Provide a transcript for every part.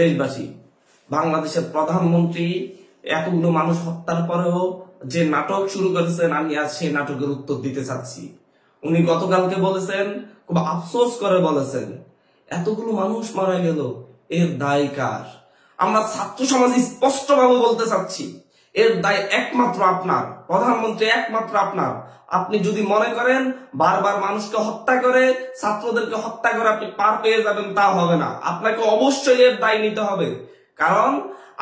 দেশবাসী, বাংলাদেশের প্রধানমন্ত্রী এতগুলো মানুষ হত্যার পরেও যে নাটক শুরু করেছেন, আমি আজ সেই নাটকের উত্তর দিতে চাচ্ছি। উনি গতকালকে বলেছেন, খুব আফসোস করে বলেছেন, এতগুলো মানুষ মারা গেল, এর দায় কার? আমরা ছাত্র সমাজ স্পষ্টভাবে বলতে চাচ্ছি, এর দায় একমাত্র আপনার, প্রধানমন্ত্রী একমাত্র আপনার। আপনি যদি মনে করেন বারবার মানুষকে হত্যা করে, ছাত্রদেরকে হত্যা করে আপনি পার পেয়ে যাবেন, তা হবে না। আপনাকে অবশ্যই এর দায় নিতে হবে। কারণ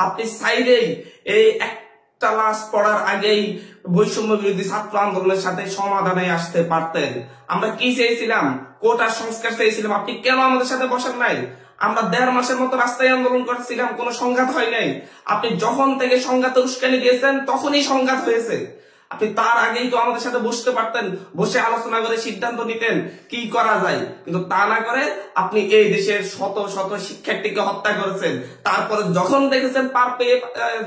আপনি চাইলেই এই একটা লাশ পড়ার আগেই বৈষম্য বিরোধী ছাত্র আন্দোলনের সাথে সমাধানে আসতে পারতেন। আমরা কি চেয়েছিলাম? কোটার সংস্কার চেয়েছিলাম। আপনি কেন আমাদের সাথে বসেন নাই? আমরা 1.5 মাসের মতো রাস্তায় আন্দোলন করছিলাম, কোনো সংঘাত হয় নাই। আপনি যখন থেকে সংঘাতের উস্কানি দিয়েছেন তখনই সংঘাত হয়েছে। আপনি তার আগেই তো আমাদের সাথে বসতে পারতেন, বসে আলোচনা করে সিদ্ধান্ত নিতেন কি করা যায়। কিন্তু তা না করে আপনি এই দেশের শত শত শিক্ষার্থীকে হত্যা করেছেন। তারপরে যখন দেখেছেন পার পেয়ে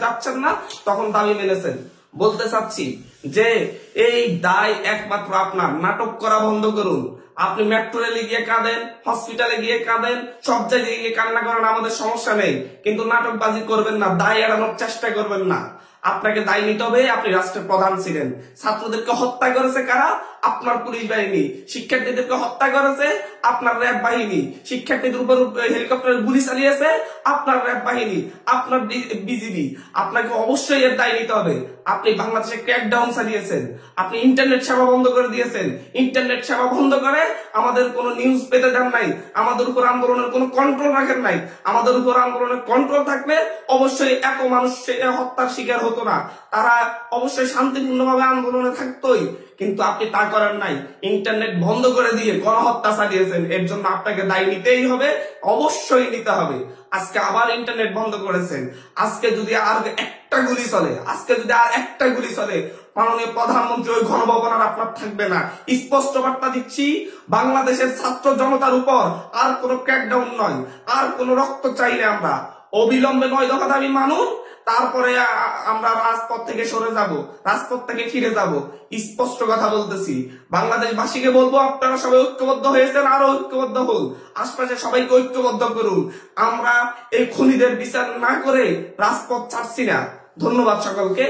যাচ্ছেন না, তখন দাবি মেনেছেন। বলতে চাচ্ছি যে এই দায় একমাত্র আপনার। নাটক করা বন্ধ করুন। আপনি মেট্রো রেলে গিয়ে কাঁদেন, হসপিটালে গিয়ে কাঁদেন, সব জায়গায় গিয়ে কান্না করেন, আমাদের সমস্যা নেই। কিন্তু নাটকবাজি করবেন না, দায় এড়ানোর চেষ্টা করবেন না। আপনাকে দায় নিতে হবে। আপনি রাষ্ট্রের প্রধান ছিলেন। ছাত্রদেরকে হত্যা করেছে কারা? আপনার পুলিশ বাহিনী। শিক্ষার্থীদেরকে হত্যা করেছে আপনার র্যাব বাহিনী। শিক্ষার্থীদের উপর হেলিকপ্টারের গুলি চালিয়েছে আপনার র্যাব বাহিনী, আপনার বিজিবি। আপনাকে অবশ্যই এর দায় নিতে হবে। আপনি বাংলাদেশে ক্র্যাকডাউন চালিয়েছেন, আপনি ইন্টারনেট সেবা বন্ধ করে দিয়েছেন। ইন্টারনেট সেবা বন্ধ করে আমাদের কোনো নিউজ পেতে দেন নাই, আমাদের উপর আন্দোলনের কোনো কন্ট্রোল রাখেন নাই। আমাদের উপর আন্দোলনের কন্ট্রোল থাকলে অবশ্যই এত মানুষ হত্যার শিকার হতো না, তারা অবশ্যই শান্তিপূর্ণভাবে আন্দোলনে থাকতোই। কিন্তু আপনি তা করেন নাই। ইন্টারনেট বন্ধ করে দিয়ে গণহত্যা চালিয়েছেন। এর জন্য আপনাকে দায় নিতেই হবে, অবশ্যই নিতে হবে। আজকে আবার ইন্টারনেট বন্ধ করেছেন। আজকে যদি আর একটা গুলি চলে, মাননীয় প্রধানমন্ত্রী ওই গণভবন আর আপনার থাকবে না। স্পষ্ট বার্তা দিচ্ছি, বাংলাদেশের ছাত্র জনতার উপর আর কোনো ক্র্যাকডাউন নয়, আর কোনো রক্ত চাই না। আমরা অবিলম্বে 9 দফা দাবি মানুন, তারপরে আমরা রাজপথ থেকে সরে যাব, রাজপথ থেকে ফিরে যাব। স্পষ্ট কথা বলতেছি, বাংলাদেশবাসীকে বলবো, আপনারা সবাই ঐক্যবদ্ধ হয়েছেন, আরো ঐক্যবদ্ধ হন। আশপাশে সবাইকে ঐক্যবদ্ধ করুন। আমরা এই খুনিদের বিচার না করে রাজপথ ছাড়ছি না। ধন্যবাদ সকলকে।